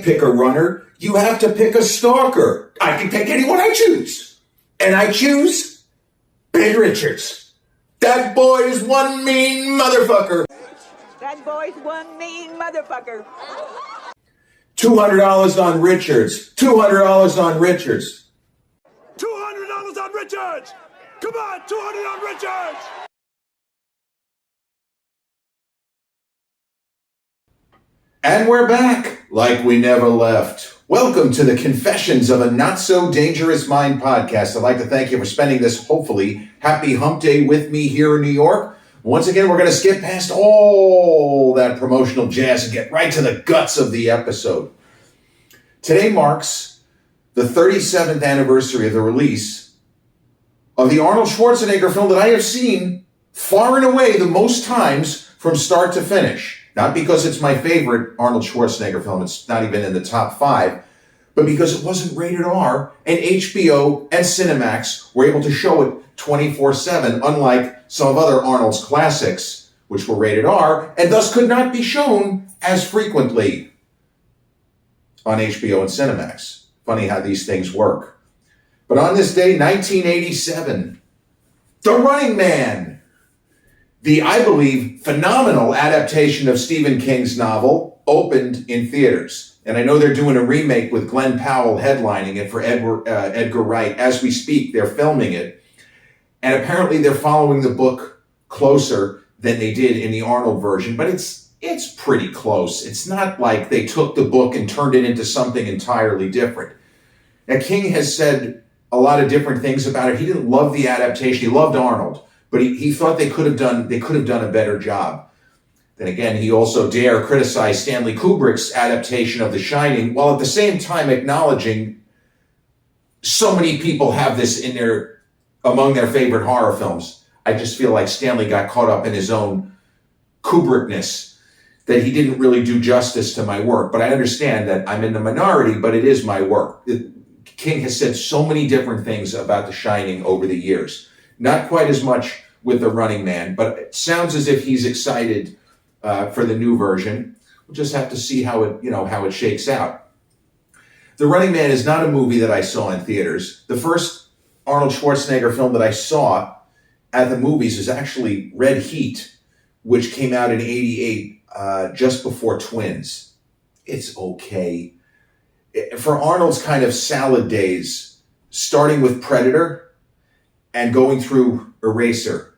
pick a runner. You have to pick a stalker. I can pick anyone I choose. And I choose Ben Richards. That boy's one mean motherfucker. That boy's one mean motherfucker. $200 on Richards. $200 on Richards. $200 on Richards! Come on, $200 on Richards! And we're back, like we never left. Welcome to the Confessions of a Not So Dangerous Mind podcast. I'd like to thank you for spending this, hopefully, happy hump day with me here in New York. Once again, we're going to skip past all that promotional jazz and get right to the guts of the episode. Today marks the 37th anniversary of the release of the Arnold Schwarzenegger film that I have seen far and away the most times from start to finish. Not because it's my favorite Arnold Schwarzenegger film, it's not even in the top 5, but because it wasn't rated R, and HBO and Cinemax were able to show it 24/7, unlike some of other Arnold's classics, which were rated R, and thus could not be shown as frequently on HBO and Cinemax. Funny how these things work. But on this day, 1987, The Running Man, the, I believe, phenomenal adaptation of Stephen King's novel, opened in theaters. And I know they're doing a remake with Glen Powell headlining it for Edgar Wright. As we speak, they're filming it. And apparently they're following the book closer than they did in the Arnold version. But it's pretty close. It's not like they took the book and turned it into something entirely different. Now, King has said a lot of different things about it. He didn't love the adaptation. He loved Arnold. But he thought they could have done a better job. Then again, he also dare criticize Stanley Kubrick's adaptation of The Shining, while at the same time acknowledging so many people have this among their favorite horror films. I just feel like Stanley got caught up in his own Kubrickness, that he didn't really do justice to my work. But I understand that I'm in the minority, but it is my work. King has said so many different things about The Shining over the years. Not quite as much with The Running Man, but it sounds as if he's excited for the new version. We'll just have to see how it shakes out. The Running Man is not a movie that I saw in theaters. The first Arnold Schwarzenegger film that I saw at the movies is actually Red Heat, which came out in '88, just before Twins. It's okay. For Arnold's kind of salad days, starting with Predator and going through Eraser,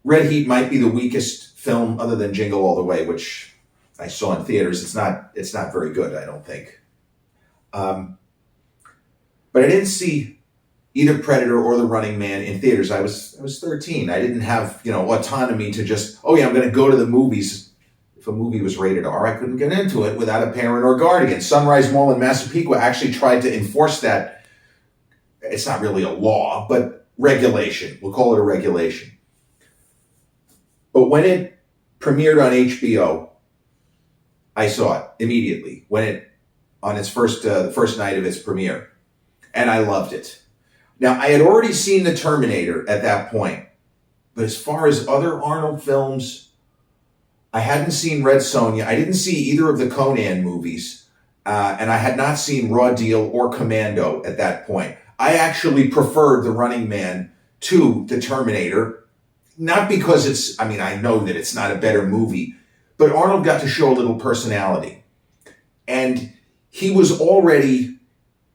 Red Heat might be the weakest film other than Jingle All the Way, which I saw in theaters. It's not very good, I don't think. But I didn't see either Predator or The Running Man in theaters. I was 13. I didn't have, autonomy to just, I'm going to go to the movies. If a movie was rated R, I couldn't get into it without a parent or guardian. Sunrise Mall in Massapequa actually tried to enforce that. It's not really a law, but regulation. We'll call it a regulation. But when it premiered on HBO, I saw it immediately on its the first night of its premiere, and I loved it. Now, I had already seen The Terminator at that point, but as far as other Arnold films, I hadn't seen Red Sonja. I didn't see either of the Conan movies, and I had not seen Raw Deal or Commando at that point. I actually preferred The Running Man to The Terminator, not because I know that it's not a better movie, but Arnold got to show a little personality. And he was already,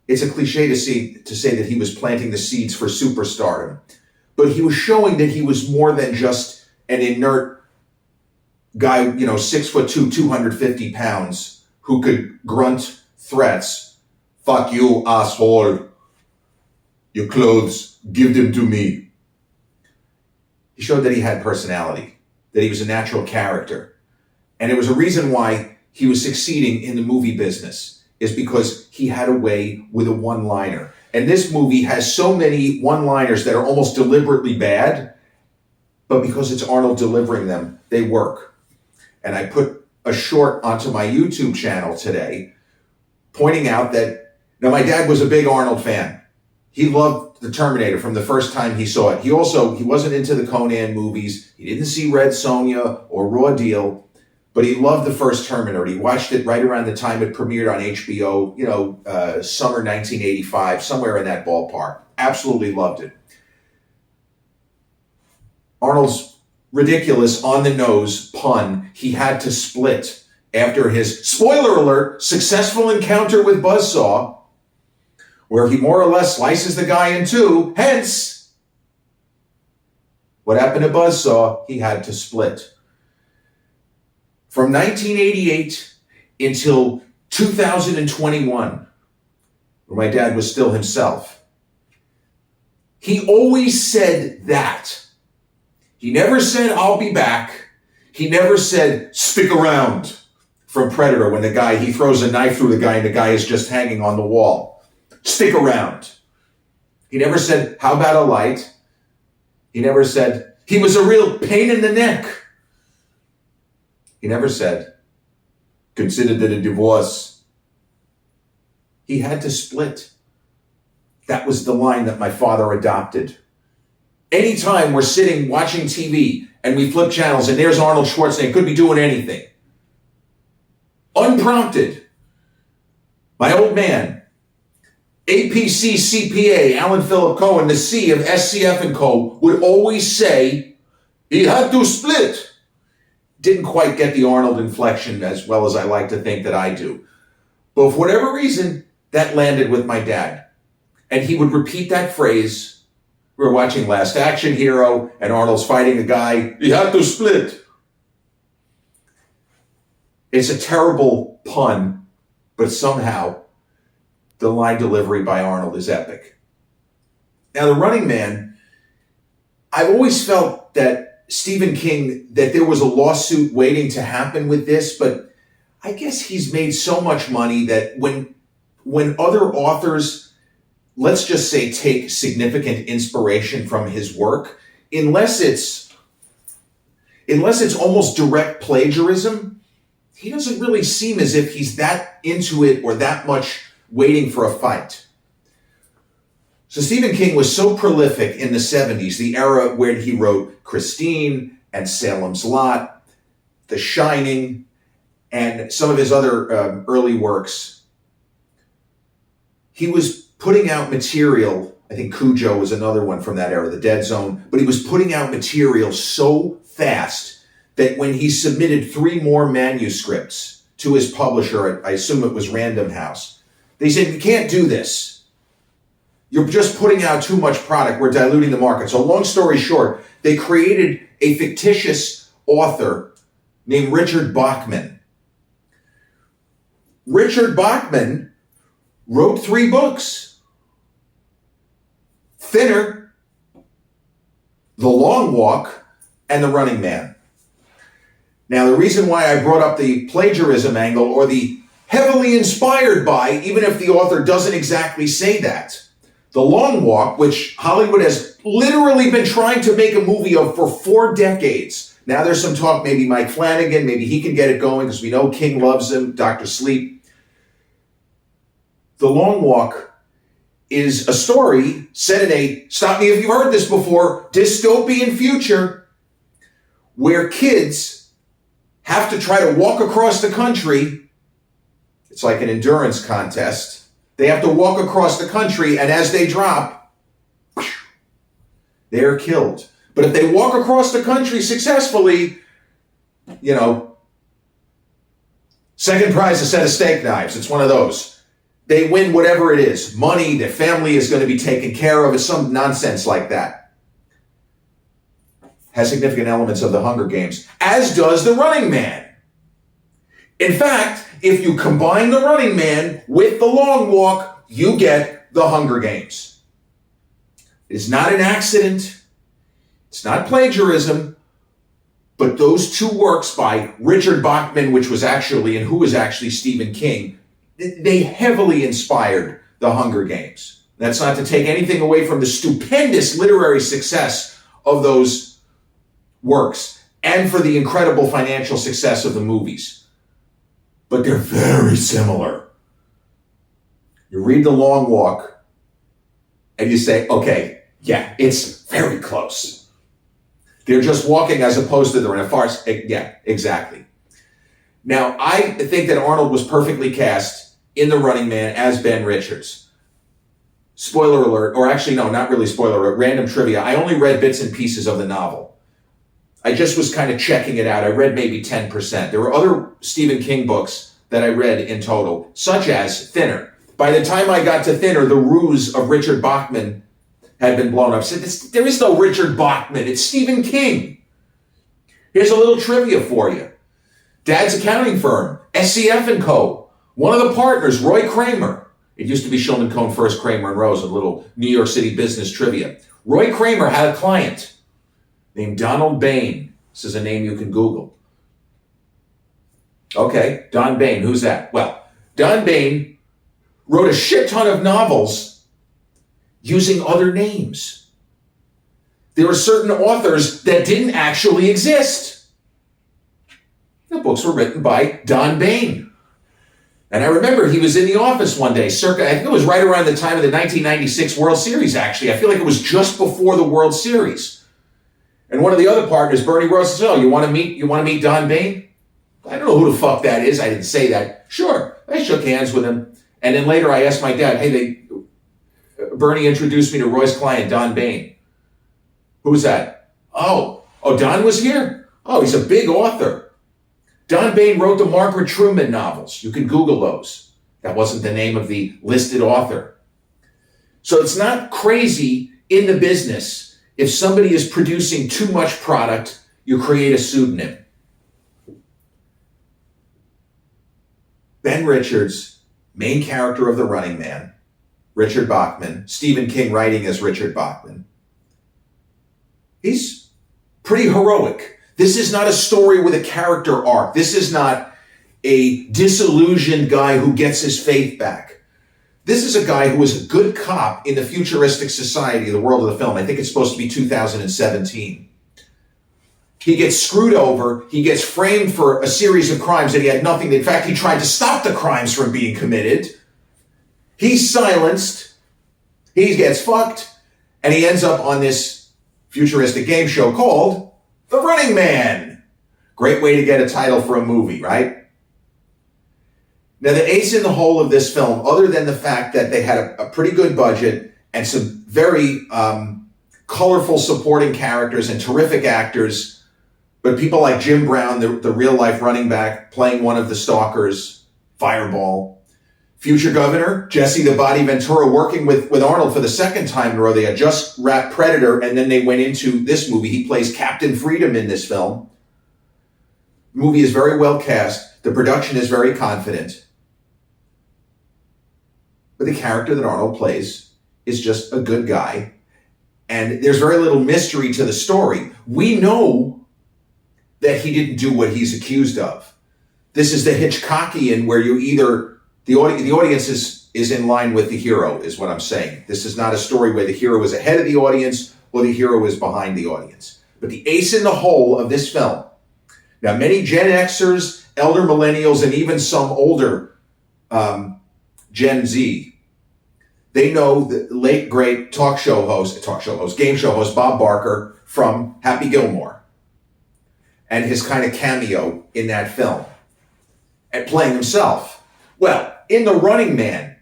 it's a cliche to say that he was planting the seeds for superstardom, but he was showing that he was more than just an inert guy, 6'2", 250 pounds, who could grunt threats. Fuck you, asshole. Your clothes, give them to me. He showed that he had personality, that he was a natural character. And it was a reason why he was succeeding in the movie business, is because he had a way with a one-liner. And this movie has so many one-liners that are almost deliberately bad, but because it's Arnold delivering them, they work. And I put a short onto my YouTube channel today, pointing out that, now my dad was a big Arnold fan. He loved The Terminator from the first time he saw it. He wasn't into the Conan movies. He didn't see Red Sonja or Raw Deal. but he loved the first Terminator. He watched it right around the time it premiered on HBO, summer 1985, somewhere in that ballpark. Absolutely loved it. Arnold's ridiculous, on-the-nose pun, he had to split after his, spoiler alert, successful encounter with Buzzsaw, where he more or less slices the guy in two. Hence, what happened to Buzzsaw, he had to split. From 1988 until 2021, where my dad was still himself, he always said that. He never said, I'll be back. He never said, stick around, from Predator, when he throws a knife through the guy and the guy is just hanging on the wall. Stick around. He never said, how about a light? He never said, he was a real pain in the neck. He never said, considered it a divorce. He had to split. That was the line that my father adopted. Anytime we're sitting watching TV and we flip channels and there's Arnold Schwarzenegger, could be doing anything. Unprompted. My old man, APC CPA, Alan Philip Cohen, the C of SCF and Co., would always say, he had to split. Didn't quite get the Arnold inflection as well as I like to think that I do. But for whatever reason, that landed with my dad. And he would repeat that phrase. We were watching Last Action Hero, and Arnold's fighting a guy. He had to split. It's a terrible pun, but somehow the line delivery by Arnold is epic. Now, The Running Man, I've always felt that Stephen King, that there was a lawsuit waiting to happen with this, but I guess he's made so much money that when other authors, let's just say, take significant inspiration from his work, unless it's almost direct plagiarism, he doesn't really seem as if he's that into it or that much waiting for a fight. So Stephen King was so prolific in the 70s, the era where he wrote Christine and Salem's Lot, The Shining, and some of his other early works. He was putting out material, I think Cujo was another one from that era, The Dead Zone, but he was putting out material so fast that when he submitted 3 more manuscripts to his publisher, I assume it was Random House, they said, you can't do this. You're just putting out too much product. We're diluting the market. So long story short, they created a fictitious author named Richard Bachman. Richard Bachman wrote 3 books. Thinner, The Long Walk, and The Running Man. Now, the reason why I brought up the plagiarism angle, or the heavily inspired by, even if the author doesn't exactly say that, The Long Walk, which Hollywood has literally been trying to make a movie of for 4 decades. Now there's some talk, maybe Mike Flanagan, maybe he can get it going because we know King loves him, Dr. Sleep. The Long Walk is a story set in a, stop me if you've heard this before, dystopian future where kids have to try to walk across the country. It's like an endurance contest. They have to walk across the country, and as they drop, they're killed. But if they walk across the country successfully, second prize, a set of steak knives. It's one of those. They win whatever it is. Money, their family is going to be taken care of. It's some nonsense like that. Has significant elements of the Hunger Games, as does The Running Man. In fact, if you combine The Running Man with The Long Walk, you get The Hunger Games. It's not an accident. It's not plagiarism. But those 2 works by Richard Bachman, which was actually, and who was actually Stephen King, they heavily inspired The Hunger Games. That's not to take anything away from the stupendous literary success of those works and for the incredible financial success of the movies. But they're very similar. You read The Long Walk and you say, okay, yeah, it's very close. They're just walking as opposed to they're in a farce. Yeah, exactly. Now, I think that Arnold was perfectly cast in The Running Man as Ben Richards. Spoiler alert, or actually, no, not really spoiler alert, random trivia. I only read bits and pieces of the novel. I just was kind of checking it out. I read maybe 10%. There were other Stephen King books that I read in total, such as Thinner. By the time I got to Thinner, the ruse of Richard Bachman had been blown up. I said, there is no Richard Bachman. It's Stephen King. Here's a little trivia for you. Dad's accounting firm, SCF & Co. One of the partners, Roy Kramer. It used to be Shulman Cohn First, Kramer and Rose, a little New York City business trivia. Roy Kramer had a client named Donald Bain. This is a name you can Google. Okay, Don Bain, who's that? Well, Don Bain wrote a shit ton of novels using other names. There are certain authors that didn't actually exist. The books were written by Don Bain. And I remember he was in the office one day, circa, I think it was right around the time of the 1996 World Series, actually. I feel like it was just before the World Series. And one of the other partners, Bernie Rose, says, oh, you want to meet Don Bain? I don't know who the fuck that is. I didn't say that. Sure. I shook hands with him. And then later I asked my dad, hey, Bernie introduced me to Roy's client, Don Bain. Who's that? Oh, Don was here? Oh, he's a big author. Don Bain wrote the Margaret Truman novels. You can Google those. That wasn't the name of the listed author. So it's not crazy in the business. If somebody is producing too much product, you create a pseudonym. Ben Richards, main character of The Running Man, Richard Bachman, Stephen King writing as Richard Bachman. He's pretty heroic. This is not a story with a character arc. This is not a disillusioned guy who gets his faith back. This is a guy who is a good cop in the futuristic society, the world of the film. I think it's supposed to be 2017. He gets screwed over. He gets framed for a series of crimes that he had nothing. In fact, he tried to stop the crimes from being committed. He's silenced. He gets fucked. And he ends up on this futuristic game show called The Running Man. Great way to get a title for a movie, right? Now, the ace in the hole of this film, other than the fact that they had a pretty good budget and some very colorful supporting characters and terrific actors, but people like Jim Brown, the real-life running back, playing one of the stalkers, Fireball. Future governor, Jesse the Body Ventura, working with Arnold for the second time in a row. They had just wrapped Predator, and then they went into this movie. He plays Captain Freedom in this film. The movie is very well cast. The production is very confident. But the character that Arnold plays is just a good guy. And there's very little mystery to the story. We know that he didn't do what he's accused of. This is the Hitchcockian where you either... The audience is in line with the hero, is what I'm saying. This is not a story where the hero is ahead of the audience or the hero is behind the audience. But the ace in the hole of this film. Now, many Gen Xers, elder millennials, and even some older Gen Z, they know the late, great game show host Bob Barker from Happy Gilmore and his kind of cameo in that film and playing himself. Well, in The Running Man,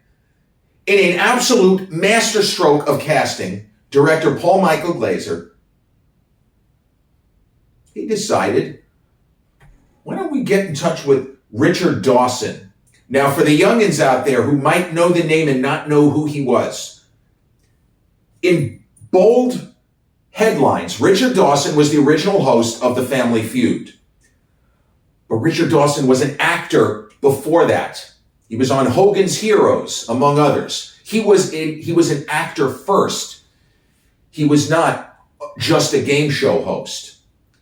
in an absolute masterstroke of casting, director Paul Michael Glaser, he decided, why don't we get in touch with Richard Dawson? Now, for the youngins out there who might know the name and not know who he was, in bold headlines, Richard Dawson was the original host of The Family Feud. But Richard Dawson was an actor before that. He was on Hogan's Heroes, among others. He was an actor first. He was not just a game show host.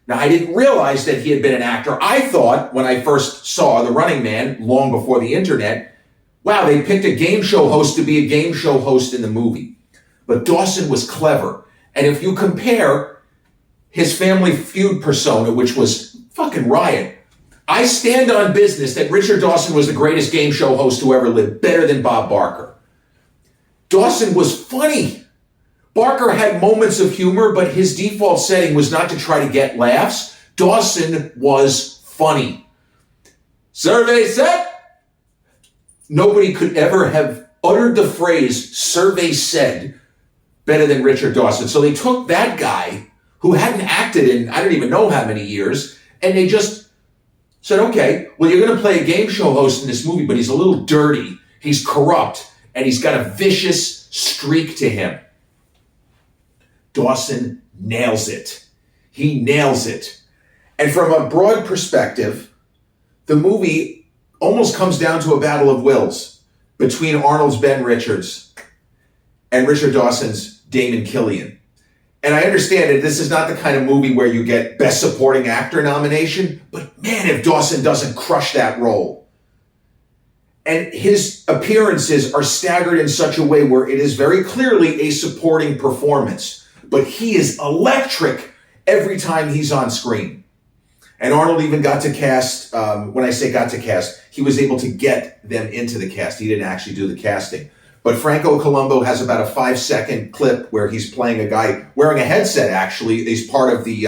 Now, I didn't realize that he had been an actor. I thought, when I first saw The Running Man, long before the internet, wow, they picked a game show host to be a game show host in the movie. But Dawson was clever. And if you compare his Family Feud persona, which was fucking riot, I stand on business that Richard Dawson was the greatest game show host who ever lived, better than Bob Barker. Dawson was funny. Barker had moments of humor, but his default setting was not to try to get laughs. Dawson was funny. Survey said. Nobody could ever have uttered the phrase survey said better than Richard Dawson. So they took that guy who hadn't acted in I don't even know how many years, and they just said, okay, well, you're going to play a game show host in this movie, but he's a little dirty, he's corrupt, and he's got a vicious streak to him. Dawson nails it. He nails it. And from a broad perspective, the movie almost comes down to a battle of wills between Arnold's Ben Richards and Richard Dawson's Damon Killian. And I understand that this is not the kind of movie where you get Best Supporting Actor nomination, but man, if Dawson doesn't crush that role. And his appearances are staggered in such a way where it is very clearly a supporting performance. But he is electric every time he's on screen. And Arnold even got to cast, when I say got to cast, he was able to get them into the cast. He didn't actually do the casting. But Franco Columbo has about a 5-second clip where he's playing a guy wearing a headset, actually. He's part of the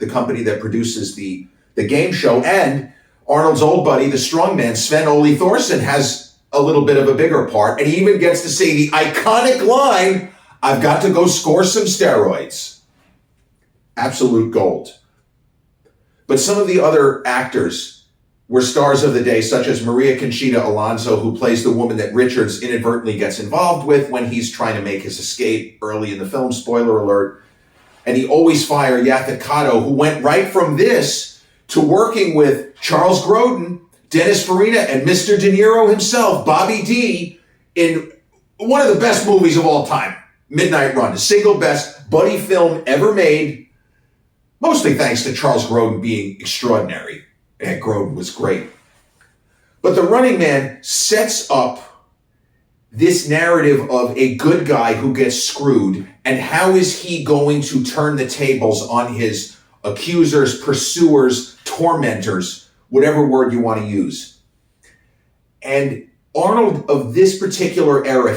company that produces the game show. And Arnold's old buddy, the strongman, Sven Ole Thorsen, has a little bit of a bigger part. And he even gets to say the iconic line, I've got to go score some steroids. Absolute gold. But some of the other actors were stars of the day, such as Maria Conchita Alonso, who plays the woman that Richards inadvertently gets involved with when he's trying to make his escape early in the film, spoiler alert. And he always fired Yaphet Kotto, who went right from this to working with Charles Grodin, Dennis Farina, and Mr. De Niro himself, Bobby D, in one of the best movies of all time, Midnight Run, the single best buddy film ever made, mostly thanks to Charles Grodin being extraordinary. And Grodin was great. But The Running Man sets up this narrative of a good guy who gets screwed, and how is he going to turn the tables on his accusers, pursuers, tormentors, whatever word you want to use. And Arnold of this particular era, I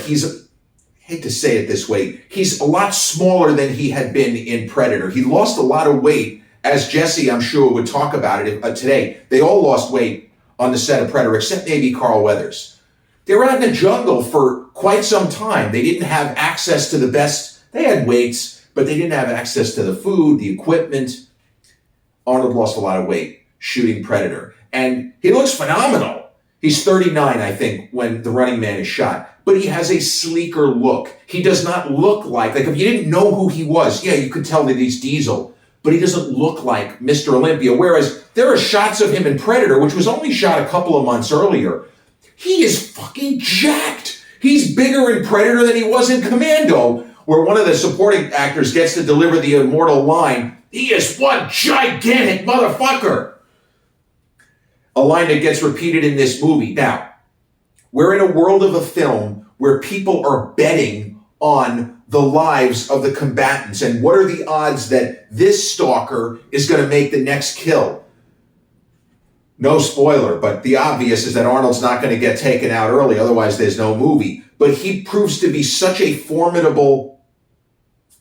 hate to say it this way, he's a lot smaller than he had been in Predator. He lost a lot of weight, as Jesse, I'm sure, would talk about it today. They all lost weight on the set of Predator, except maybe Carl Weathers. They were out in the jungle for quite some time. They didn't have access to the best. They had weights, but they didn't have access to the food, the equipment. Arnold lost a lot of weight shooting Predator. And he looks phenomenal. He's 39, I think, when The Running Man is shot. But he has a sleeker look. He does not look like if you didn't know who he was, yeah, you could tell that he's Diesel. But he doesn't look like Mr. Olympia. Whereas there are shots of him in Predator, which was only shot a couple of months earlier. He is fucking jacked. He's bigger in Predator than he was in Commando, where one of the supporting actors gets to deliver the immortal line, he is one gigantic motherfucker. A line that gets repeated in this movie. Now, we're in a world of a film where people are betting on the lives of the combatants and what are the odds that this stalker is going to make the next kill. No spoiler, but the obvious is that Arnold's not going to get taken out early, otherwise there's no movie. But he proves to be such a formidable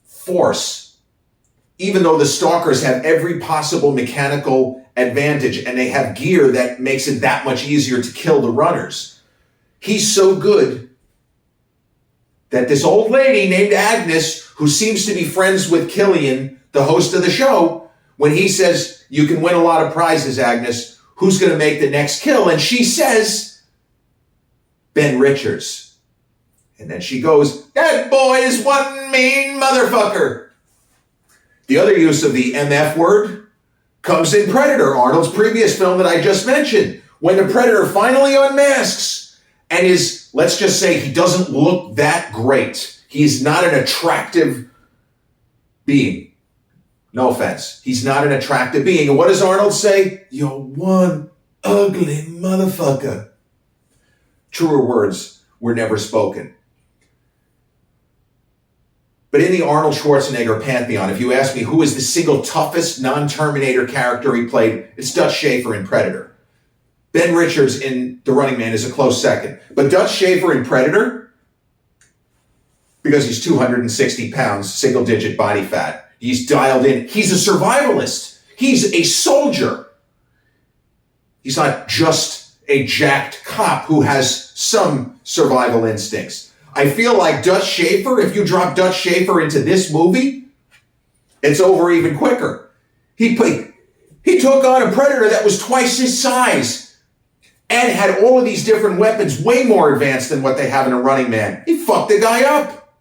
force, even though the stalkers have every possible mechanical advantage and they have gear that makes it that much easier to kill the runners. He's so good that this old lady named Agnes, who seems to be friends with Killian, the host of the show, when he says, you can win a lot of prizes, Agnes, who's going to make the next kill? And she says, Ben Richards. And then she goes, that boy is one mean motherfucker. The other use of the MF word comes in Predator, Arnold's previous film that I just mentioned, when the Predator finally unmasks and is, let's just say, he doesn't look that great. He's not an attractive being. No offense. He's not an attractive being. And what does Arnold say? You're one ugly motherfucker. Truer words were never spoken. But in the Arnold Schwarzenegger pantheon, if you ask me who is the single toughest non-Terminator character he played, it's Dutch Schaefer in Predator. Ben Richards in The Running Man is a close second. But Dutch Schaefer in Predator, because he's 260 pounds, single-digit body fat, he's dialed in. He's a survivalist. He's a soldier. He's not just a jacked cop who has some survival instincts. I feel like Dutch Schaefer, if you drop Dutch Schaefer into this movie, it's over even quicker. He took on a predator that was twice his size and had all of these different weapons, way more advanced than what they have in a Running Man. He fucked the guy up.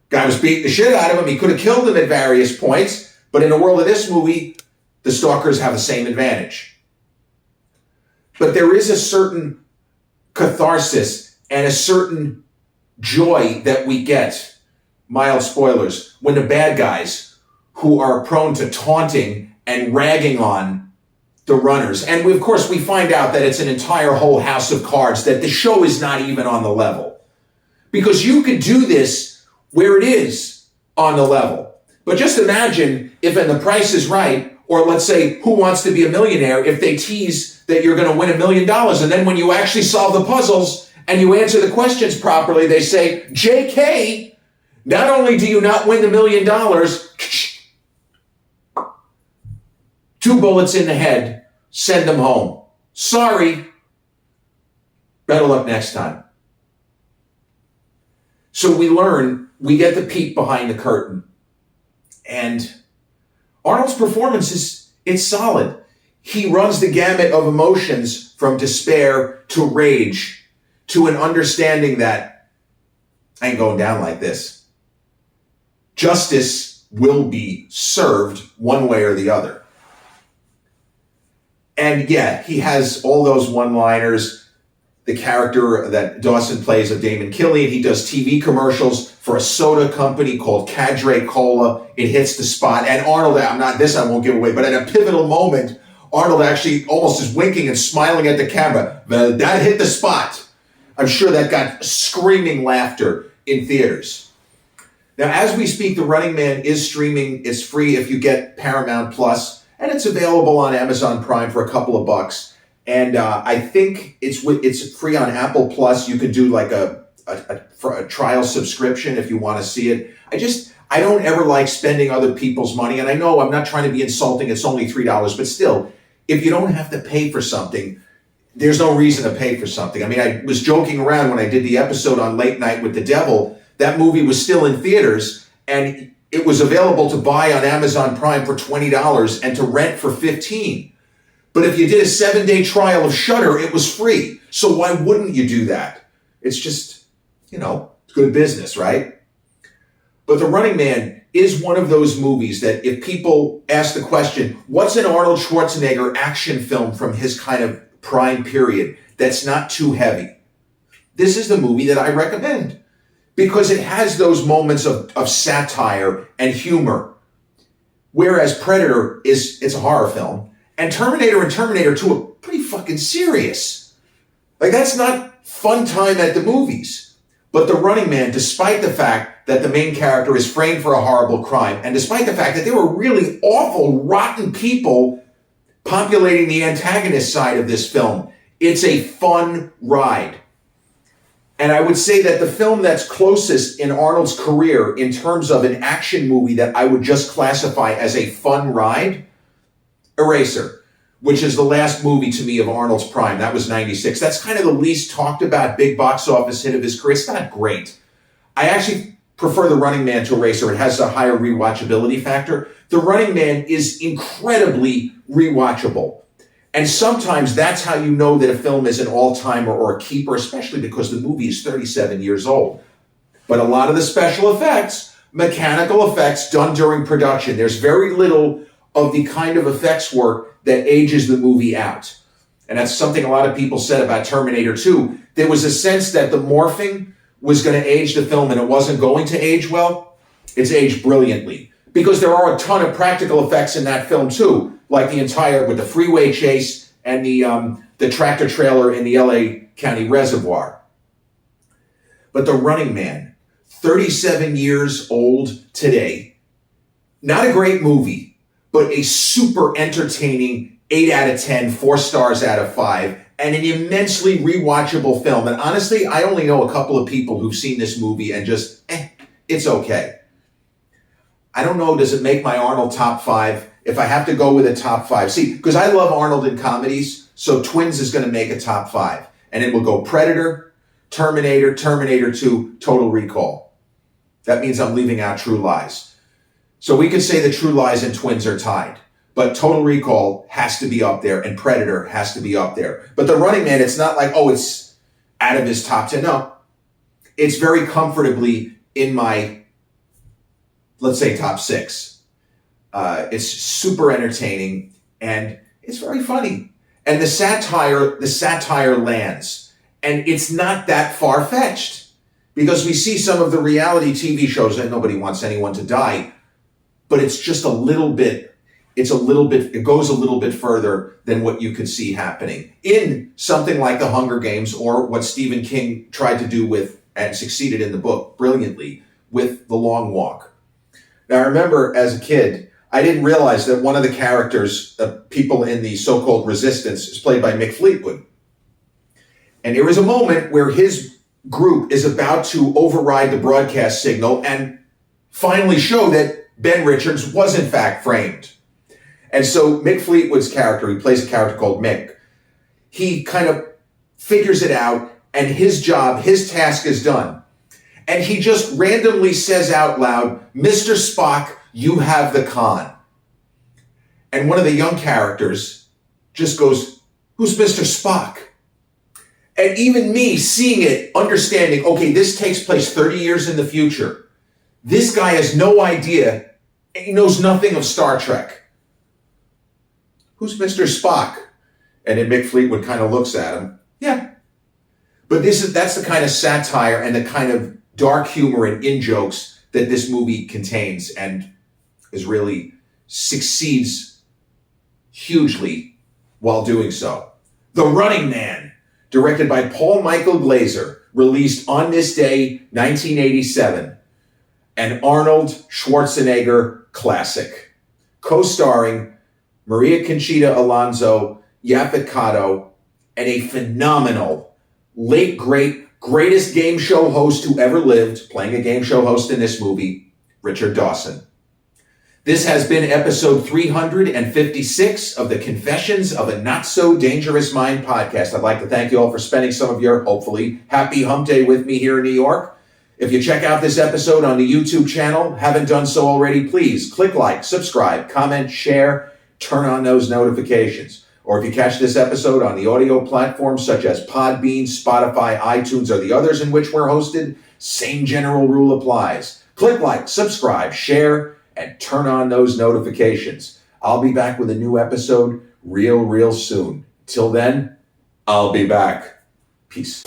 Guy was beating the shit out of him. He could have killed him at various points, but in the world of this movie, the stalkers have the same advantage. But there is a certain catharsis and a certain joy that we get, mild spoilers, when the bad guys who are prone to taunting and ragging on the runners. And of course, we find out that it's an entire whole house of cards, that the show is not even on the level. Because you could do this where it is on the level. But just imagine if in The Price is Right, or let's say Who Wants to Be a Millionaire, if they tease that you're going to win $1 million, and then when you actually solve the puzzles and you answer the questions properly, they say, JK, not only do you not win the $1 million, 2 bullets in the head, send them home. Sorry. Better luck next time. So we get the peek behind the curtain. And Arnold's performance it's solid. He runs the gamut of emotions from despair to rage to an understanding that I ain't going down like this. Justice will be served one way or the other. And yeah, he has all those one-liners. The character that Dawson plays of Damon Killian, he does TV commercials for a soda company called Cadre Cola. It hits the spot. And Arnold, I won't give away, but at a pivotal moment, Arnold actually almost is winking and smiling at the camera. Well, that hit the spot. I'm sure that got screaming laughter in theaters. Now, as we speak, The Running Man is streaming. It's free if you get Paramount Plus, and it's available on Amazon Prime for a couple of bucks. And I think it's free on Apple Plus. You could do like a trial subscription if you want to see it. I don't ever like spending other people's money. And I know I'm not trying to be insulting. It's only $3, but still, if you don't have to pay for something, there's no reason to pay for something. I mean, I was joking around when I did the episode on Late Night with the Devil. That movie was still in theaters, and it was available to buy on Amazon Prime for $20 and to rent for $15. But if you did a 7-day trial of Shudder, it was free. So why wouldn't you do that? It's just, it's good business, right? But The Running Man is one of those movies that if people ask the question, what's an Arnold Schwarzenegger action film from his kind of prime period that's not too heavy? This is the movie that I recommend because it has those moments of satire and humor. Whereas Predator it's a horror film. And Terminator 2 are pretty fucking serious. Like, that's not fun time at the movies. But The Running Man, despite the fact that the main character is framed for a horrible crime, and despite the fact that there were really awful, rotten people populating the antagonist side of this film, it's a fun ride. And I would say that the film that's closest in Arnold's career in terms of an action movie that I would just classify as a fun ride, Eraser, which is the last movie to me of Arnold's prime. That was 96. That's kind of the least talked about big box office hit of his career. It's not great. I actually prefer The Running Man to Eraser. It has a higher rewatchability factor. The Running Man is incredibly rewatchable. And sometimes that's how you know that a film is an all-timer or a keeper, especially because the movie is 37 years old. But a lot of the special effects, mechanical effects done during production, there's very little of the kind of effects work that ages the movie out. And that's something a lot of people said about Terminator 2. There was a sense that the morphing was going to age the film and it wasn't going to age well. It's aged brilliantly. Because there are a ton of practical effects in that film too, like with the freeway chase and the tractor trailer in the LA County Reservoir. But The Running Man, 37 years old today, not a great movie, but a super entertaining 8 out of 10, 4 stars out of 5, and an immensely rewatchable film. And honestly, I only know a couple of people who've seen this movie and just, it's okay. I don't know, does it make my Arnold top 5? If I have to go with a top 5, see, because I love Arnold in comedies, So Twins is going to make a top 5. And it will go Predator, Terminator, Terminator 2, Total Recall. That means I'm leaving out True Lies. So we could say that True Lies and Twins are tied. But Total Recall has to be up there, and Predator has to be up there. But The Running Man, it's not like, oh, it's out of his top 10. No. It's very comfortably in my, let's say, top 6. It's super entertaining, and it's very funny. And the satire lands. And it's not that far-fetched. Because we see some of the reality TV shows, and nobody wants anyone to die. But it's just it goes a little bit further than what you could see happening in something like The Hunger Games, or what Stephen King tried to do with, and succeeded in the book brilliantly, with The Long Walk. Now, I remember as a kid, I didn't realize that one of the characters, people in the so-called resistance, is played by Mick Fleetwood. And there is a moment where his group is about to override the broadcast signal and finally show that Ben Richards was in fact framed. And so Mick Fleetwood's character, he plays a character called Mick, he kind of figures it out, and his task is done. And he just randomly says out loud, "Mr. Spock, you have the con." And one of the young characters just goes, "Who's Mr. Spock?" And even me, seeing it, understanding, okay, this takes place 30 years in the future. This guy has no idea, he knows nothing of Star Trek. "Who's Mr. Spock?" And then Mick Fleetwood kind of looks at him. Yeah. But that's the kind of satire and the kind of dark humor and in-jokes that this movie contains, and is really succeeds hugely while doing so. The Running Man, directed by Paul Michael Glaser, released on this day, 1987. An Arnold Schwarzenegger classic. Co-starring Maria Conchita Alonso, Yaphet Kotto, and a phenomenal, late greatest game show host who ever lived, playing a game show host in this movie, Richard Dawson. This has been episode 356 of the Confessions of a Not So Dangerous Mind podcast. I'd like to thank you all for spending some of your, hopefully, happy hump day with me here in New York. If you check out this episode on the YouTube channel, haven't done so already, please click like, subscribe, comment, share, turn on those notifications. Or if you catch this episode on the audio platforms such as Podbean, Spotify, iTunes, or the others in which we're hosted, same general rule applies. Click like, subscribe, share, and turn on those notifications. I'll be back with a new episode real soon. Till then, I'll be back. Peace.